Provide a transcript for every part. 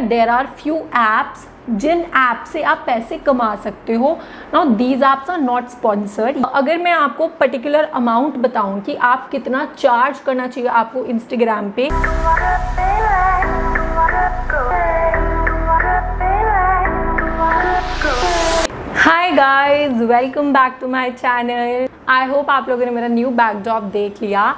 There are few apps जिन app से आप पैसे कमा सकते हो। Now these apps are not sponsored. अगर मैं आपको पर्टिकुलर अमाउंट बताऊं कि आप कितना चार्ज करना चाहिए आपको इंस्टाग्राम पे, hi guys, welcome back to my channel. I hope आप लोगों ने मेरा न्यू बैकड्रॉप देख लिया।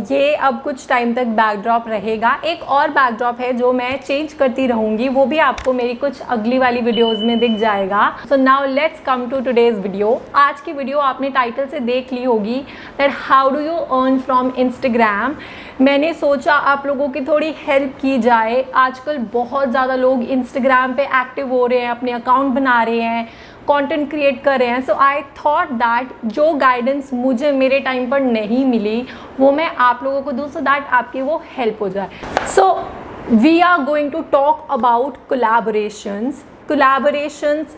ये अब कुछ टाइम तक बैकड्रॉप रहेगा। एक और बैकड्रॉप है जो मैं चेंज करती रहूँगी, वो भी आपको मेरी कुछ अगली वाली वीडियोस में दिख जाएगा। So now let's come to today's video. आज की वीडियो आपने टाइटल से देख ली होगी that how do you earn from Instagram. मैंने सोचा आप लोगों की थोड़ी हेल्प की जाए। आजकल बहुत ज़्यादा लोग इंस्टाग्राम पे एक्टिव हो रहे हैं, अपने अकाउंट बना रहे हैं, कंटेंट क्रिएट कर रहे हैं। सो आई थॉट दैट जो गाइडेंस मुझे मेरे टाइम पर नहीं मिली वो मैं आप लोगों को दूँ, सो दैट आपकी वो हेल्प हो जाए। So we are going to talk about collaborations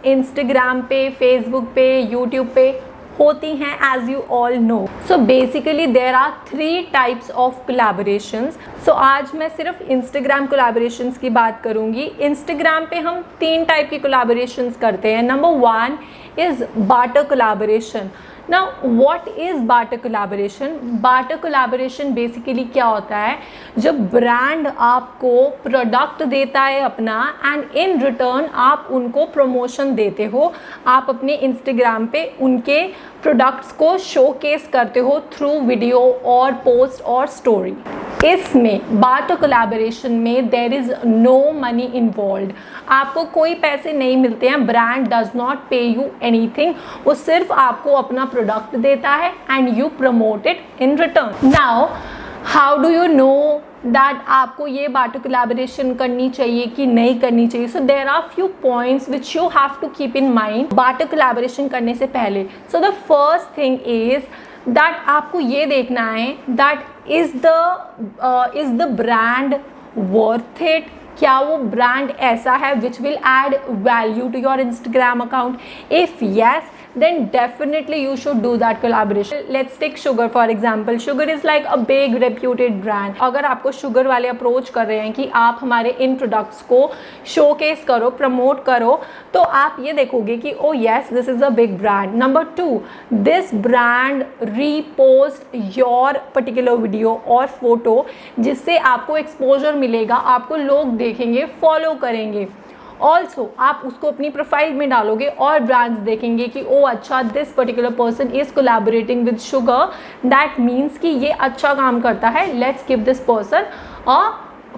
Instagram पे, फेसबुक पे, यूट्यूब पे होती हैं, as you all know. So basically there are 3 types of collaborations. So आज मैं सिर्फ इंस्टाग्राम कोलैबोरेशंस की बात करूंगी। इंस्टाग्राम पे हम 3 टाइप की कोलैबोरेशंस करते हैं। Number 1 is barter collaboration. Now what is barter collaboration? Barter collaboration basically क्या होता है, जब ब्रांड आपको प्रोडक्ट देता है अपना एंड इन रिटर्न आप उनको प्रमोशन देते हो। आप अपने इंस्टाग्राम पे उनके प्रोडक्ट्स को शोकेस करते हो थ्रू वीडियो और पोस्ट और स्टोरी। इसमें बार्टर कोलैबोरेशन में there is no money involved. आपको कोई पैसे नहीं मिलते हैं, brand does not pay you anything. वो सिर्फ आपको अपना प्रोडक्ट देता है and you promote it in return. Now how do you know that आपको ये बार्टर कोलैबोरेशन करनी चाहिए कि नहीं करनी चाहिए? So there are few points which you have to keep in mind barter collaboration करने से पहले। So the first thing is that आपको ये देखना है that is the brand worth it. क्या वो ब्रांड ऐसा है which will add value to your Instagram account? If yes, then definitely you should do that collaboration. Let's take Sugar for example. Sugar is like a big reputed brand. अगर आपको Sugar वाले approach कर रहे हैं कि आप हमारे इन products को शोकेस करो, प्रमोट करो, तो आप ये देखोगे कि oh yes, this is a big brand. Number 2, this brand repost your particular video और फोटो, जिससे आपको एक्सपोजर मिलेगा, आपको लोग देखेंगे, फॉलो करेंगे। ऑल्सो आप उसको अपनी प्रोफाइल में डालोगे और ब्रांड्स देखेंगे कि ओ अच्छा, this particular person is collaborating with sugar, that means कि ये अच्छा काम करता है, let's give this person a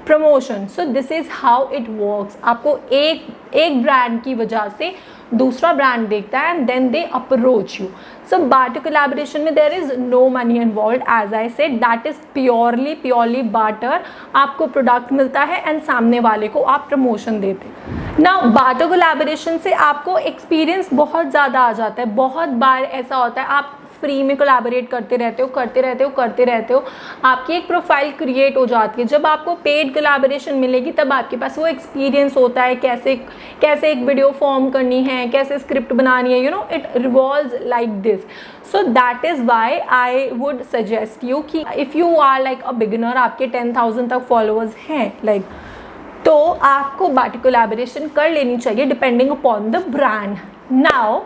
promotion. So this is how it works. आपको एक ब्रांड की वजह से दूसरा ब्रांड देखता है and then they approach you. So barter collaboration में there is no money involved, as I said, that is purely barter. आपको प्रोडक्ट मिलता है एंड सामने वाले को आप प्रमोशन देते हैं। नाउ बार्टर कोलैबोरेशन से आपको एक्सपीरियंस बहुत ज़्यादा आ जाता है। बहुत बार ऐसा होता है आप फ्री में कोलैबोरेट करते रहते हो, आपकी एक प्रोफाइल क्रिएट हो जाती है। जब आपको पेड कोलैबोरेशन मिलेगी तब आपके पास वो एक्सपीरियंस होता है, कैसे एक वीडियो फॉर्म करनी है, कैसे स्क्रिप्ट बनानी है, you know, it revolves like this. So that is why I would suggest you कि if you are like a beginner, आपके 10,000 तक फॉलोअर्स हैं लाइक, तो आपको बार्टर कोलैबोरेशन कर लेनी चाहिए depending upon the brand. Now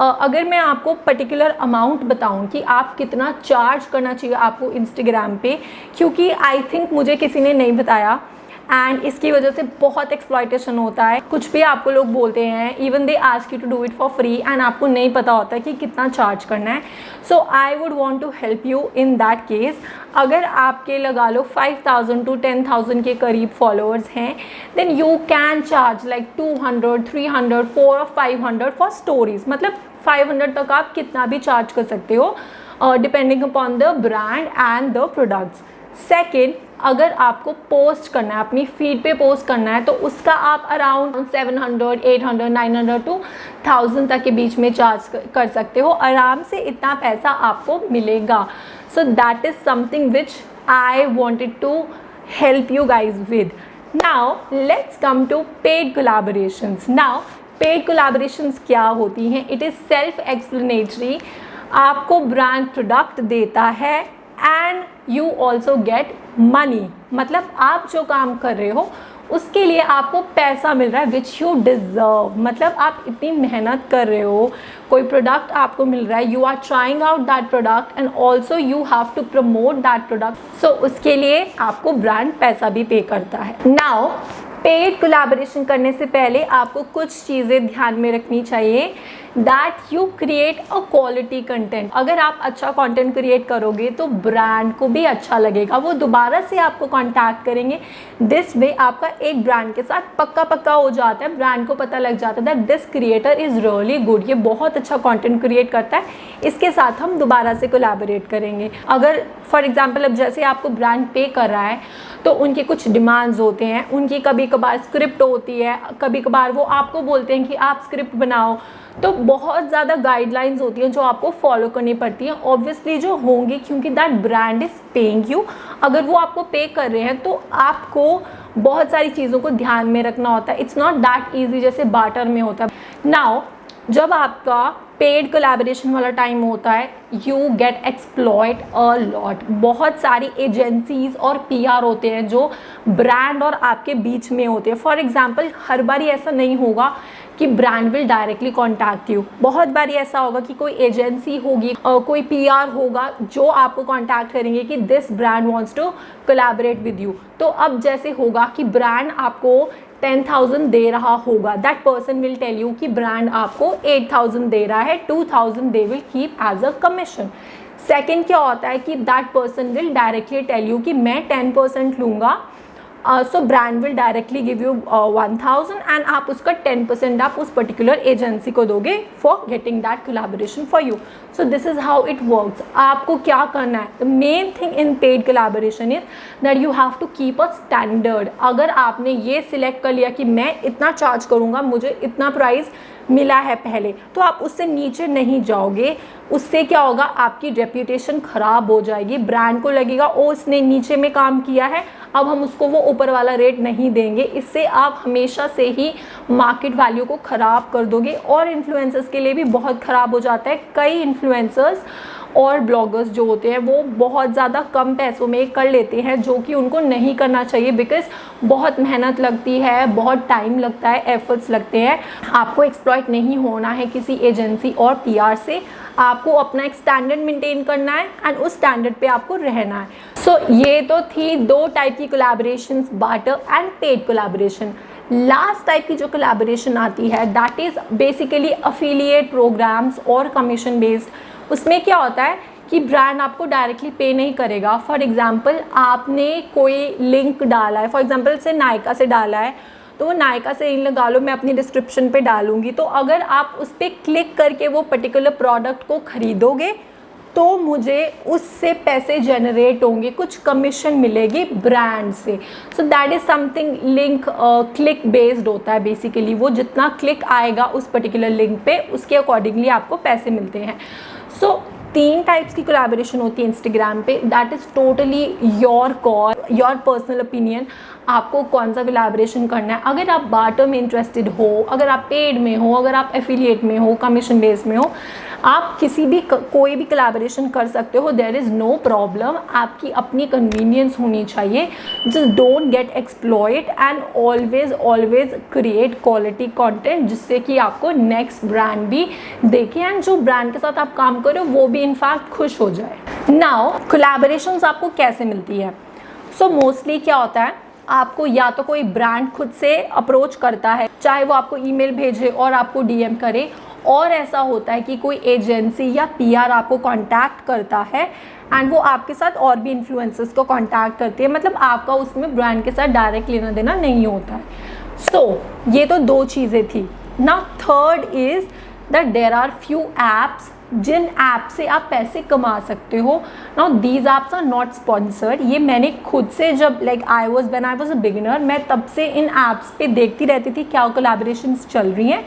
अगर मैं आपको पर्टिकुलर अमाउंट बताऊं कि आप कितना चार्ज करना चाहिए आपको इंस्टाग्राम पे, क्योंकि आई थिंक मुझे किसी ने नहीं बताया एंड इसकी वजह से बहुत एक्सप्लॉयटेशन होता है। कुछ भी आपको लोग बोलते हैं, even they ask you to do it for free and आपको नहीं पता होता कि कितना चार्ज करना है। So I would want to help you in that case. अगर आपके लगा लो 5,000 to 10,000 के करीब फॉलोअर्स हैं, then you can charge like 200, 300, 400 और 500 फॉर स्टोरीज। मतलब 500 तक आप कितना भी चार्ज कर सकते हो depending upon the brand and the products. Second, अगर आपको पोस्ट करना है, अपनी फीड पे पोस्ट करना है, तो उसका आप अराउंड 700, 800, 900 to 1000 तक के बीच में चार्ज कर सकते हो। आराम से इतना पैसा आपको मिलेगा। So that is something which I wanted to help you guys with. Now let's come to paid collaborations. Now paid collaborations क्या होती हैं? It is self explanatory. आपको ब्रांड प्रोडक्ट देता है and you also get money. मतलब आप जो काम कर रहे हो उसके लिए आपको पैसा मिल रहा है विच यू डिज़र्व। मतलब आप इतनी मेहनत कर रहे हो, कोई प्रोडक्ट आपको मिल रहा है, you are trying out that product and also you have to promote that product. So उसके लिए आपको ब्रांड पैसा भी पे करता है। नाउ पेड कोलैबोरेशन करने से पहले आपको कुछ चीज़ें ध्यान में रखनी चाहिए, that you create a quality content. अगर आप अच्छा कंटेंट क्रिएट करोगे तो ब्रांड को भी अच्छा लगेगा, वो दोबारा से आपको कांटेक्ट करेंगे। दिस वे आपका एक ब्रांड के साथ पक्का हो जाता है, ब्रांड को पता लग जाता है that this creator is really good, ये बहुत अच्छा कंटेंट क्रिएट करता है, इसके साथ हम दोबारा से कोलैबोरेट करेंगे। अगर फॉर एग्जाम्पल अब जैसे आपको ब्रांड पे कर रहा है तो उनके कुछ डिमांड्स होते हैं, उनकी कभी कभार स्क्रिप्ट होती है, कभी कभार वो आपको बोलते हैं कि आप स्क्रिप्ट बनाओ, तो बहुत ज़्यादा गाइडलाइंस होती हैं जो आपको फॉलो करनी पड़ती हैं, ऑब्वियसली जो होंगी, क्योंकि that brand is paying you. अगर वो आपको पे कर रहे हैं तो आपको बहुत सारी चीज़ों को ध्यान में रखना होता है। इट्स नॉट दैट ईजी जैसे बार्टर में होता है। नाउ जब आपका पेड कोलैबोरेशन वाला टाइम होता है, you get exploit a lot. बहुत सारी एजेंसीज और पीआर होते हैं जो ब्रांड और आपके बीच में होते हैं। फॉर एग्जांपल हर बारी ऐसा नहीं होगा कि brand will directly contact you, बहुत बारी ऐसा होगा कि कोई एजेंसी होगी, कोई पीआर होगा जो आपको कॉन्टैक्ट करेंगे कि this brand wants to collaborate with you. तो अब जैसे होगा कि ब्रांड आपको 10,000 दे रहा होगा, that person will tell you कि ब्रांड आपको 8,000 दे रहा है, 2,000 they will keep as a commission. Second क्या होता है कि that person will directly tell you कि मैं 10% लूँगा, so brand will directly give you 1,000 and आप उसका 10% आप उस पर्टिकुलर एजेंसी को दोगे for getting that collaboration for you. So this is how it works. आपको क्या करना है, the main thing in paid collaboration is that you have to keep a standard. अगर आपने ये सिलेक्ट कर लिया कि मैं इतना चार्ज करूँगा, मुझे इतना प्राइस मिला है पहले, तो आप उससे नीचे नहीं जाओगे। उससे क्या होगा, आपकी रेप्यूटेशन ख़राब हो जाएगी, ब्रांड को लगेगा ओ इसने नीचे में काम किया है, अब हम उसको वो ऊपर वाला रेट नहीं देंगे। इससे आप हमेशा से ही मार्केट वैल्यू को ख़राब कर दोगे और इन्फ्लुएंसर्स के लिए भी बहुत ख़राब हो जाता है। कई इन्फ्लुएंसर्स और ब्लॉगर्स जो होते हैं वो बहुत ज़्यादा कम पैसों में कर लेते हैं, जो कि उनको नहीं करना चाहिए, बिकॉज बहुत मेहनत लगती है, बहुत टाइम लगता है, एफर्ट्स लगते हैं। आपको एक्सप्लॉइट नहीं होना है किसी एजेंसी और पीआर से, आपको अपना एक स्टैंडर्ड मेंटेन करना है एंड उस स्टैंडर्ड पे आपको रहना है। सो ये तो थी दो टाइप की collaborations, barter and paid collaboration. Last type की जो कोलैबोरेशन आती है that is basically affiliate programmes और कमीशन बेस्ड। उसमें क्या होता है कि ब्रांड आपको डायरेक्टली पे नहीं करेगा। फॉर एग्जांपल आपने कोई लिंक डाला है, फॉर एग्जांपल से नायका से डाला है, तो वो नायका से लिंक लगा लो, मैं अपनी डिस्क्रिप्शन पे डालूंगी, तो अगर आप उस पर क्लिक करके वो पर्टिकुलर प्रोडक्ट को ख़रीदोगे तो मुझे उससे पैसे जनरेट होंगे, कुछ कमीशन मिलेगी ब्रांड से। सो that is something link click based होता है बेसिकली। वो जितना क्लिक आएगा उस पर्टिकुलर लिंक पे उसके अकॉर्डिंगली आपको पैसे मिलते हैं। सो 3 टाइप्स की कोलैबोरेशन होती है इंस्टाग्राम पे, that is totally your call, your personal opinion, आपको कौन सा कोलैबोरेशन करना है। अगर आप बार्टर में इंटरेस्टेड हो, अगर आप पेड में हो, अगर आप एफिलिएट में हो, कमीशन बेस्ड में हो, आप किसी भी कोई भी कोलैबोरेशन कर सकते हो, देयर इज़ नो प्रॉब्लम। आपकी अपनी कन्वीनियंस होनी चाहिए। Just don't get exploit and always create quality content, जिससे कि आपको नेक्स्ट ब्रांड भी देखे एंड जो ब्रांड के साथ आप काम करो वो भी इनफैक्ट खुश हो जाए। नाउ कोलैबोरेशंस आपको कैसे मिलती है? सो मोस्टली क्या होता है, आपको या तो कोई ब्रांड खुद से अप्रोच करता है, चाहे वो आपको ईमेल भेजे और आपको डीएम करे, और ऐसा होता है कि कोई एजेंसी या पीआर आपको कांटेक्ट करता है एंड वो आपके साथ और भी इन्फ्लुएंसर्स को कांटेक्ट करती है, मतलब आपका उसमें ब्रांड के साथ डायरेक्ट लेना देना नहीं होता है। सो ये तो 2 चीज़ें थी। Now third is that there are few apps जिन ऐप से आप पैसे कमा सकते हो। Now these apps are not sponsored. ये मैंने खुद से जब when I was a beginner, मैं तब से इन ऐप्स पे देखती रहती थी क्या कोलैबोरेशंस चल रही हैं।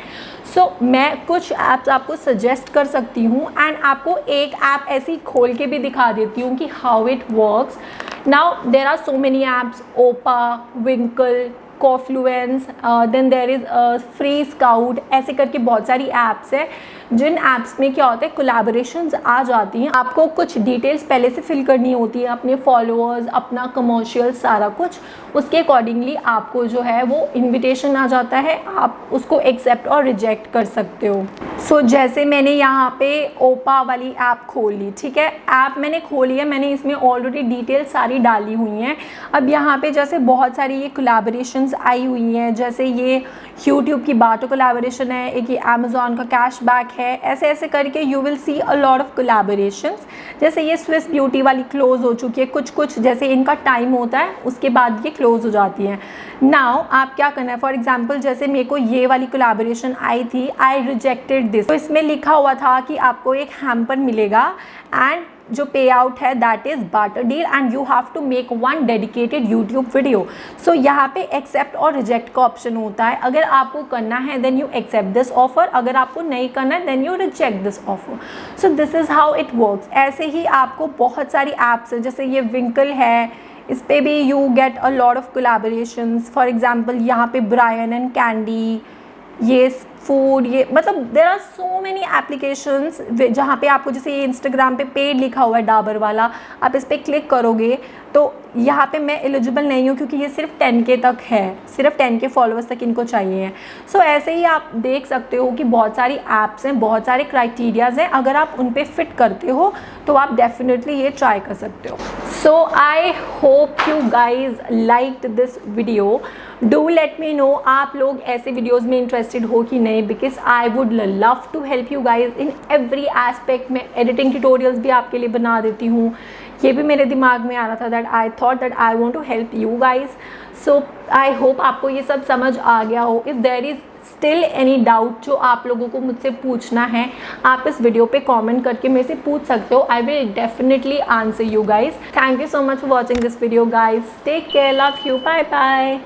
सो मैं कुछ ऐप्स आपको सजेस्ट कर सकती हूँ एंड आपको एक ऐप ऐसी खोल के भी दिखा देती हूँ कि how it works. Now there are so many apps, Opa, Winkl, Cofluence, then there is free scout, ऐसे करके बहुत सारी ऐप्स है जिन ऐप्स में क्या होता है कोलैबोरेशंस आ जाती हैं, आपको कुछ डिटेल्स पहले से फिल करनी होती है, अपने फॉलोअर्स, अपना कमर्शियल, सारा कुछ, उसके अकॉर्डिंगली आपको जो है वो इन्विटेशन आ जाता है, आप उसको एक्सेप्ट और रिजेक्ट कर सकते हो। सो जैसे मैंने यहाँ पे ओपा वाली ऐप खोल ली, ठीक है, ऐप मैंने खोली है, मैंने इसमें ऑलरेडी डिटेल सारी डाली हुई हैं। अब यहाँ पे जैसे बहुत सारी ये कोलैबोरेशंस आई हुई हैं, जैसे ये यूट्यूब की बाटो कोलैबोरेशन है, एक ये अमेज़ॉन का कैशबैक है, ऐसे ऐसे करके you will see a lot of collaborations. जैसे ये स्विस ब्यूटी वाली क्लोज़ हो चुकी है, कुछ कुछ जैसे इनका टाइम होता है उसके बाद ये क्लोज़ हो जाती हैं। नाउ आप क्या करना है, फॉर एग्जाम्पल जैसे मेरे को ये वाली कोलैबोरेशन आई थी, आई रिजेक्टेड दिस, तो इसमें लिखा हुआ था कि आपको एक हैम्पर मिलेगा एंड जो पे आउट है that is barter deal and you have to make one dedicated YouTube video. So यहाँ पे एक्सेप्ट और रिजेक्ट का ऑप्शन होता है। अगर आपको करना है then you accept this offer, अगर आपको नहीं करना है then you reject this offer. So this is how it works. ऐसे ही आपको बहुत सारी ऐप्स है, जैसे ये विंकल है, इस पर भी you get a lot of collaborations. For example यहाँ पे ब्रायन एंड कैंडी, ये फूड, ये मतलब there are so many applications जहाँ पे आपको, जैसे ये इंस्टाग्राम पे पेड लिखा हुआ है डाबर वाला, आप इस पर क्लिक करोगे तो यहाँ पे मैं एलिजिबल नहीं हूँ क्योंकि ये सिर्फ 10K तक है, सिर्फ 10K फॉलोअर्स तक इनको चाहिए हैं। सो ऐसे ही आप देख सकते हो कि बहुत सारी ऐप्स हैं, बहुत सारे क्राइटेरियाज हैं, अगर आप उन पे फिट करते हो तो आप डेफिनेटली ये ट्राई कर सकते हो। So I hope you guys liked this video. Do let me know आप लोग ऐसे वीडियोस में इंटरेस्टेड हो कि नहीं, because I would love to help you guys in every aspect. मैं एडिटिंग ट्यूटोरियल्स भी आपके लिए बना देती हूँ, ये भी मेरे दिमाग में आ रहा था that I thought that I want to help you guys. So I hope आपको ये सब समझ आ गया हो। If there is still any doubt जो आप लोगों को मुझसे पूछना है, आप इस वीडियो पे कमेंट करके मेरे से पूछ सकते हो। I will definitely answer you guys. Thank you so much for watching this video guys. Take care, love you, bye bye.